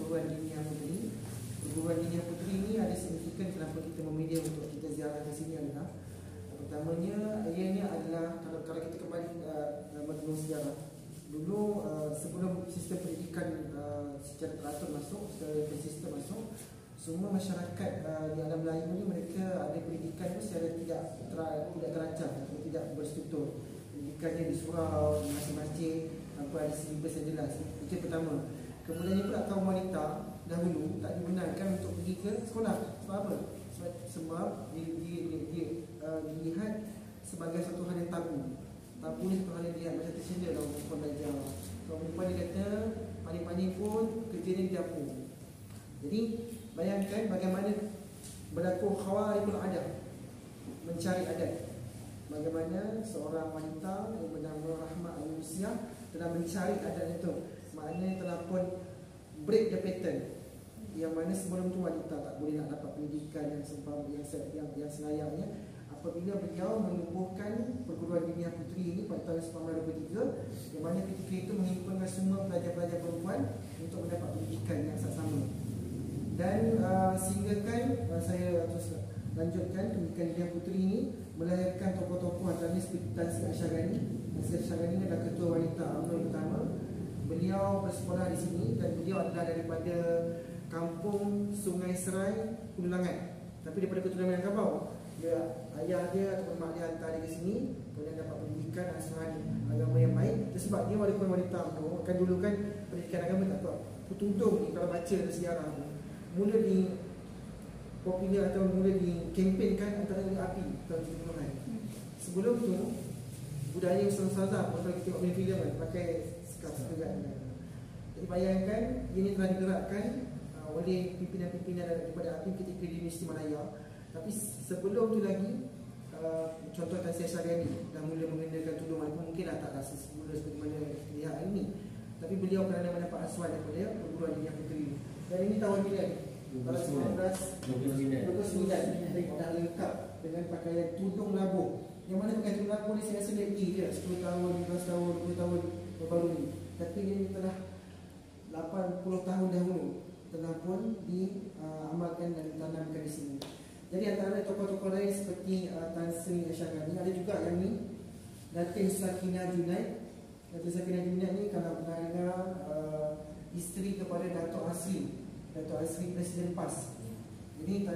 perguruan Diniah Puteri. Perguruan Diniah Puteri ini ada signifikan kenapa kita memilih untuk kita ziarah ke sini adalah pertamanya, ianya adalah kalau kita kembali menurut sejarah dulu, sebelum sistem pendidikan secara teratur masuk, secara bersistem masuk, semua masyarakat di alam Melayu ni mereka ada pendidikan itu secara tidak terancang atau tidak berstruktur. Pendidikannya di surau, di masjid-masjid, tanpa ada silibus yang jelas. Itu yang pertama. Kemudian pula kaum wanita dahulu tak dibenarkan untuk pergi ke sekolah. Sebab apa? Sebab dilihat sebagai satu hal yang tabu. Tabu ni satu hal yang dilihat macam tercela dalam perempuan belajar. Kalau perempuan dia kata pandai-pandai pun kerjanya di dapur. Jadi bayangkan bagaimana berlaku khawarikul adat, mencari adat. Bagaimana seorang wanita yang bernama Rahmah Al-Nusiah telah mencari adat itu. Maknanya telah pun break the pattern, yang mana sebelum tu wanita tak boleh nak dapat pendidikan yang selayaknya. Apabila beliau menubuhkan perguruan Diniah Puteri ini pada tahun 1923, yang mana ketika itu menghimpunkan semua pelajar-pelajar perempuan untuk mendapat pendidikan yang sama. Dan sehinggakan saya terus lanjutkan, pendidikan Diniah Puteri ini melahirkan tokoh-tokoh antaranya seperti Tan Sri Asyarghani. Tan Sri Asyarghani ini adalah ketua wanita UMNO pertama. Beliau bersekolah di sini dan beliau adalah daripada kampung Sungai Serai, Hulu Langat. Tapi daripada keturunan Minangkabau. Ayah dia atau mak dia hantar dia ke sini, kemudian dapat pendidikan asuhan agama yang baik. Itu sebab dia walaupun wanita UMNO, kan dulu kan pendidikan agama tak tahu. Tudung ni kalau baca sejarah tu, mula di popular atau mula di kempenkan antara api tahun 70-an. Sebelum tu budaya ustaz-ustazah, kalau kita tengok filem kan pakai scarf juga. Jadi bayangkan ini telah digerakkan oleh pimpinan-pimpinan daripada APIM ketika di Universiti Malaya. Tapi sebelum tu lagi, contoh Tan Sri Asyarghani dah mula mengenakan tudung, walaupun mungkinlah tak rasa semula seperti mana lihat hari ini. Tapi beliau kerana mendapat asuhan daripada perguruan Diniah Puteri. Dan ini tahun bila? Tahun 1929. Dah lengkap dengan pakaian tudung labuh. Yang mana pakaian tudung labuh ni saya rasa dia je 10 tahun, 15 tahun, 20 tahun baru ni. Tapi ini telah 80 tahun dahulu telah pun diamalkan dan ditanamkan di sini. Jadi antara tokoh-tokoh lain seperti Tan Sri Asyarghani, ada juga yang ni Datin Sakinah Junaid. Datin Sakinah Junaid ni kalau pernah dengar, isteri kepada Dato' Asri, Dato' Asri Presiden PAS. Jadi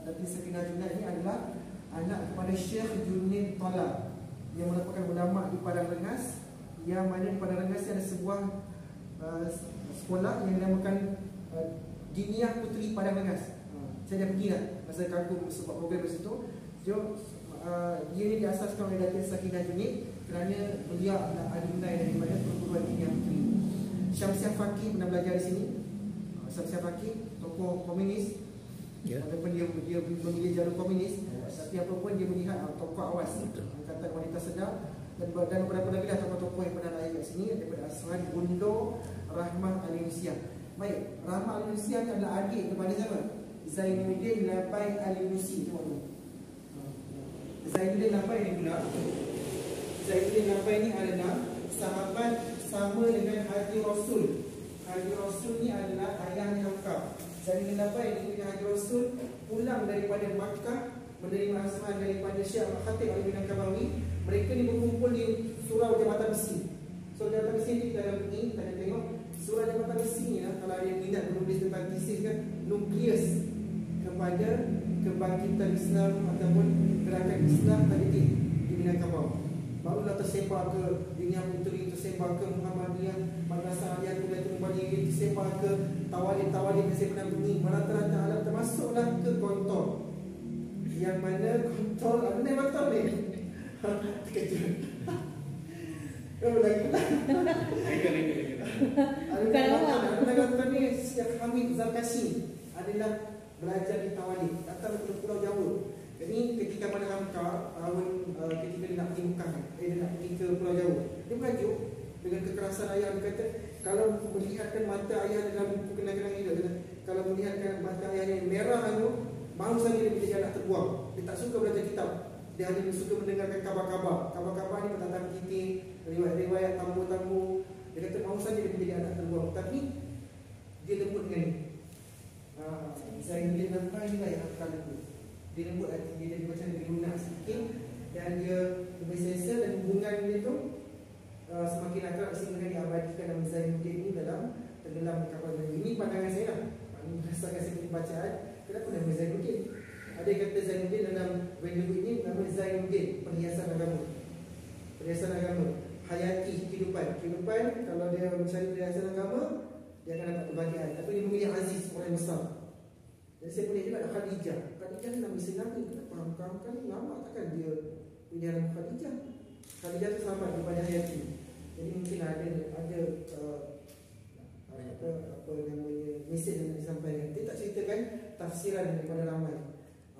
Datin Sakinah Junaid ni adalah anak kepada Syekh Junaid Tola yang merupakan ulama di Padang Rengas, yang mana di Padang Rengas ada sebuah sekolah yang dinamakan Diniah Puteri Padang Rengas. Saya dah pergi lah masa kagum sebab program di situ. Dia ni diasaskan oleh Datin Sakinah Junaid kerana beliau adalah alumni daripada perguruan Diniah Puteri. Syamsiah Fakih pernah belajar di sini. Syamsiah Fakih tokoh komunis, walaupun dia memilih jalur komunis, tapi apa pun dia melihat tokoh awas Angkatan Wanita Sedar. Dan beberapa lagi lah tokoh-tokoh yang pernah lahir kat sini daripada asuhan Bundo Rahmah Al-Nusiah. Baik, Rahmah Al-Nusiah ni adalah adik kepada siapa? Zainuddin Labai Al-Nusi. Zainuddin Labai ni pula, Zainuddin Labai ni adalah sahabat sama dengan Haji Rasul. Haji Rasul ni adalah ayahnya Hamka. Zainuddin Labai ni dengan Haji Rasul pulang daripada Makkah menerima asuhan daripada Syekh Al-Khatib Al-Minangkabawi. Mereka ni berkumpul di Surau Jabatan Besi. So Jabatan Besi ni kita dalam ni kita tengok Surau Jabatan Besi ni lah, kalau ada yang minat menulis tentang tesis kan, nukleus kepada kebangkitan Islam ataupun gerakan Islam tadi di Minangkabau. Barulah tersebar ke Diniah Puteri, tersebar ke Muhammadiyah, Madrasah Aliyah Kuliatul Mubalighin, tersebar ke Tawalid-Tawalid yang saya pernah bunyi, rata-rata alam termasuklah ke Gontor. Yang mana Gontor, apa ni Gontor ni? Terkejut. Oh lagi pula. Ada Gontor ni Syekh Hamid Zarkashi adalah belajar di Tawalid, datang ke Pulau Jawa. Jadi ketika pada Hamka ketika dia nak pergi Mekah, dia nak pergi ke Pulau Jawa, dia merajuk dengan kekerasan ayah. Dia kata kalau melihatkan mata ayah dalam buku kenang-kenang ini, kalau melihatkan mata ayah yang merah itu, baru saja dia nak terbuang. Dia tak suka belajar kitab, dia hanya suka mendengarkan kabar-kabar. Kabar-kabar ni tentang titik, riwayat-riwayat tamu-tamu. Dia kata mahu saja dia menjadi anak terbuang. Tapi dia lembut dengan ni. Zainuddin nampak ni lah yang akan lembut. Dia lembut hati, dia jadi macam lebih lunak sikit dan dia lebih selesa, dan hubungan dia tu semakin akrab sehingga diabadikan nama Zainuddin ni dalam tenggelam di kapal Melayu. Ini pandangan saya lah. Ini berdasarkan saya punya bacaan. Kenapa nama Zainuddin? Ada yang kata Zainuddin dalam Vanderbilt ni nama Zainuddin, perhiasan agama. Perhiasan agama, hayati kehidupan. Kehidupan kalau dia mencari perhiasan agama, dia akan dapat kebahagiaan. Tapi dia memilih Aziz, orang yang besar. Jadi saya boleh juga Khadijah. Khadijah ni nama isteri Nabi. Faham kan? Lama takkan dia pilih nama Khadijah. Khadijah tu sahabat daripada Hayati. Jadi mungkin ada apa namanya mesej yang disampaikan. Dia tak ceritakan tafsiran daripada ramai.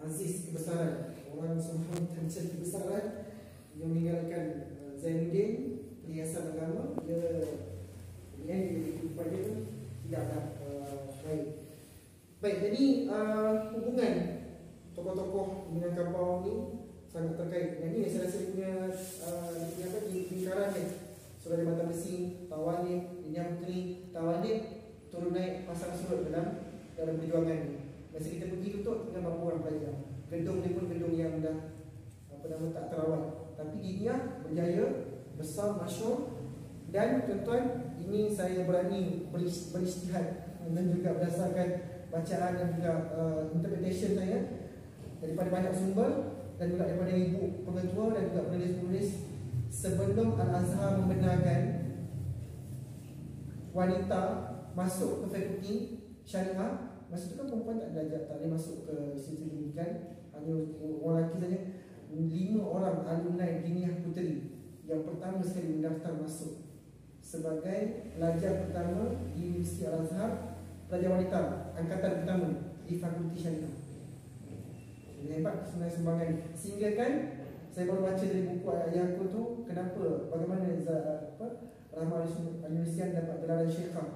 Aziz, kebesaran, orang semua mencari kebesaran yang meninggalkan Zainuddin, perhiasan agama, dia kehidupan dia tu tidaklah baik. Baik, jadi hubungan tokoh-tokoh dengan kapal ni sangat terkait. Dan ini saya rasa punya lingkaran ni. Surah Mata Besi, Tawalib, Dinia Puteri, Tawalib turun naik pasang surut dalam perjuangan ni. Masa kita pergi tutup dengan berapa orang pelajar. Gedung ni pun gedung yang dah tak terawat. Tapi Dinia berjaya, besar, masyhur. Dan tuan-tuan, ini saya berani beristihad dan juga berdasarkan bacaan dan juga interpretation saya daripada banyak sumber dan juga daripada ibu pengetua dan juga penulis-penulis. Sebelum Al-Azhar membenarkan wanita masuk ke fakulti syariah, masa itu kan perempuan tak belajar, tak boleh masuk ke institusi pendidikan, hanya orang lelaki saja. 5 orang alumni Dinia Puteri yang pertama sekali mendaftar masuk sebagai pelajar pertama di Universiti Al-Azhar, pelajar wanita angkatan pertama di fakulti syariah. Hebat sebenarnya sumbangan. Sehingga kan saya baru baca dari buku ayah aku tu, kenapa, bagaimana Rahmah Al-Yunusian dapat gelaran Syekhah.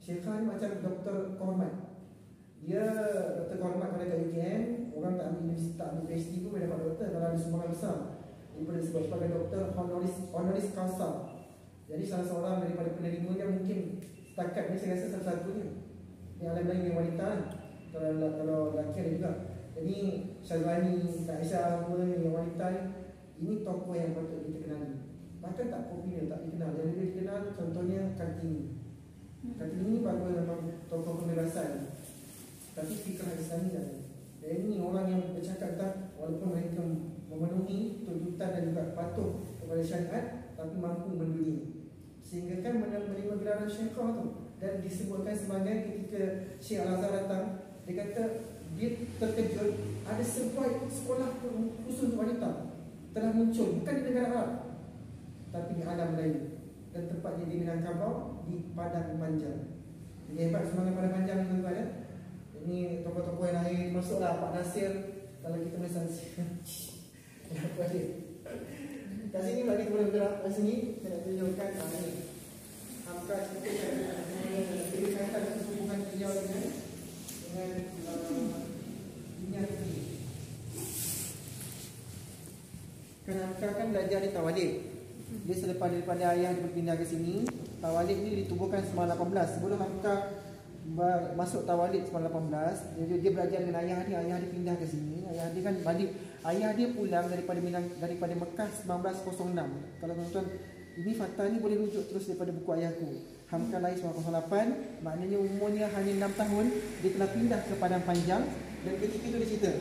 Syekhah ni macam doktor kehormat. Dia doktor kehormat pada UKM. Orang tak ambil universiti, tak ambil PhD pun boleh dapat doktor kalau ada sumbangan besar. Dia boleh disebut sebagai doktor honoris causa. Jadi salah seorang daripada penerimanya mungkin setakat ni saya rasa salah satunya. Yang alam lain yang wanita kan. Kalau lelaki ada juga. Jadi Syazwani, Kak Aisyah, semua ni yang wanita ni, ini tokoh yang patut kita kenali. Bahkan tak popular, tak dikenal. Yang lebih dikenal contohnya Kartini. Kartini ni bagus memang tokoh pembebasan. Tapi fikrah Islami tak ada. Dan ini orang yang bercakap tentang walaupun mereka memenuhi tuntutan dan juga patuh kepada syariat, tapi mampu mendunia. Sehingga kan menerima gelaran Syekhah tu. Dan disebutkan sebagai ketika Syekh Al-Azhar datang, dia kata dia terkejut ada sebuah sekolah khusus untuk wanita telah muncul, bukan di negara Arab tapi di alam Melayu, dan tepatnya di Minangkabau, di Padang Panjang. Jadi hebat semangat Padang Panjang ni tuan-tuan ya. Ini tokoh-tokoh yang lahir, masuklah Pak Nasir kalau kita boleh saksi. Kenapa dia? Kat sini lagi kita boleh bergerak kat sini. Saya nak tunjukkan ni Hamka ceritakan kaitan hubungan beliau dengan Dinia Puteri. Kerana Hamka kan belajar di Tawalib. Dia selepas daripada ayah dia berpindah ke sini. Tawalib ni ditubuhkan 1918. Sebelum Hamka masuk Tawalib 1918, dia belajar dengan ayah dia. Ayah dia pindah ke sini. Ayah dia kan balik. Ayah dia pulang daripada Mekah 1906. Kalau tuan-tuan, ini fakta ni boleh rujuk terus daripada buku ayahku. Hamka lahir 1908, maknanya umurnya hanya 6 tahun. Dia telah pindah ke Padang Panjang. Dan ketika itu dia cerita,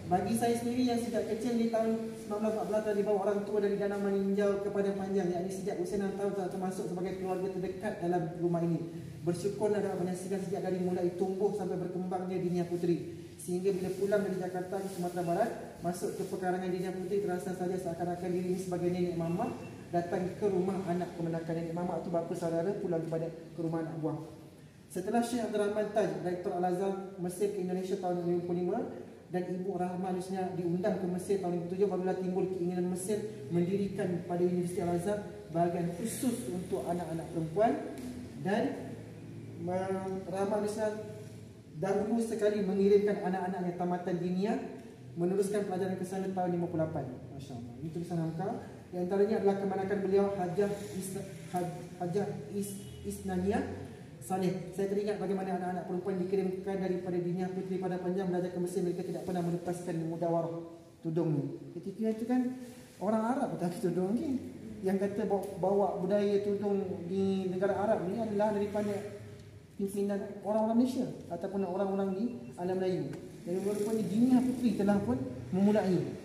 bagi saya sendiri yang sejak kecil di tahun 1914 telah dibawa orang tua dari Danau meninjau ke Padang Panjang, yakni sejak usia 6 tahun telah termasuk sebagai keluarga terdekat dalam rumah ini. Bersyukurlah dapat menyaksikan sejak dari mulai tumbuh sampai berkembangnya Dinia Puteri. Sehingga bila pulang dari Jakarta ke Sumatera Barat, masuk ke pekarangan Dinia Puteri, terasa saja seakan-akan diri ini sebagai nenek mama datang ke rumah anak kemenakan. Nenek mama itu bapa saudara pulang ke rumah anak buah. Setelah Syekh Abdul Rahman Taj, Rektor Al-Azhar Mesir ke Indonesia tahun 2005, dan Ibu Rahmah Al-Husna diundang ke Mesir tahun 2007, barulah timbul keinginan Mesir mendirikan pada Universiti Al-Azhar bahagian khusus untuk anak-anak perempuan. Dan Rahmah Al-Husna dahulu sekali mengirimkan anak-anak yang tamatan dinia meneruskan pelajaran ke sana tahun 58. Masya Allah. Ini tulisan Hamka. Di antaranya adalah kemanakan beliau Hajah Isnaniyah Saleh. Saya teringat bagaimana anak-anak perempuan dikirimkan daripada Diniah Puteri Padang Panjang belajar ke Mesir, mereka tidak pernah melepaskan mudawarah tudungnya. Ketika itu kan orang Arab tak tudung ni. Yang kata bawa budaya tudung di negara Arab ni adalah daripada pimpinan orang-orang Malaysia ataupun orang-orang di alam Melayu. Jadi rupanya Diniah Puteri telah pun memulai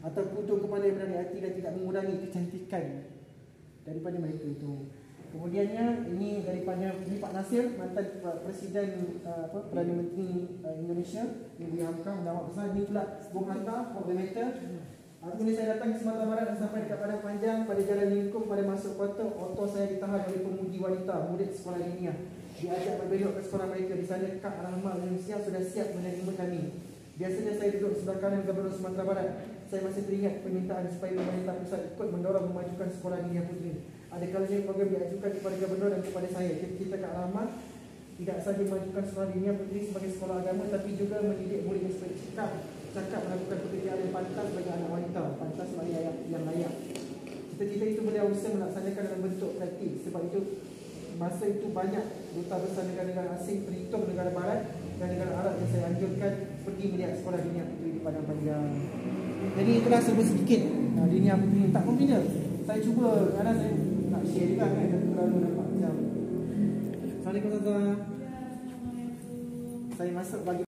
atau tudung kepada yang berani hati dan tidak mengurangi kecantikan daripada mereka itu. Kemudiannya ini daripada Pak Nasir, mantan Presiden Perdana Menteri Indonesia, Ibu Hamka, mendapat besar. Ini pula Bung Hatta, koordinator. Kemudian saya datang ke Sumatera Barat dan sampai dekat Padang Panjang pada Jalan Lingkung. Pada masuk kota, auto saya ditahan oleh pemudi wanita murid sekolah Diniah. Diajak berbelok ke sekolah mereka. Di sana Kak Rahmat Malaysia sudah siap menerima kami. Biasanya saya duduk sebelah kanan Gubernur Sumatera Barat. Saya masih teringat permintaan supaya pemerintah pusat ikut mendorong memajukan sekolah Diniah Puteri. Ada kalanya program diajukan kepada Gubernur dan kepada saya. Kita Kak Rahmat tidak sahaja memajukan sekolah Diniah Puteri sebagai sekolah agama, tapi juga mendidik murid supaya cakap melakukan pekerjaan yang pantas bagi anak wanita, pantas bagi yang layak. Cita-cita itu beliau usaha melaksanakan dalam bentuk praktik. Sebab itu masa itu banyak duta besar negara-negara asing, terhitung negara barat dan negara Arab yang saya anjurkan pergi melihat sekolah Diniah Puteri di Padang Panjang. Jadi itulah serba sedikit Diniah Puteri. Tak membina. Saya cuba kerana saya nak share juga kan, tapi terlalu nampak macam. Assalamualaikum warahmatullahi wabarakatuh. Saya masuk bagi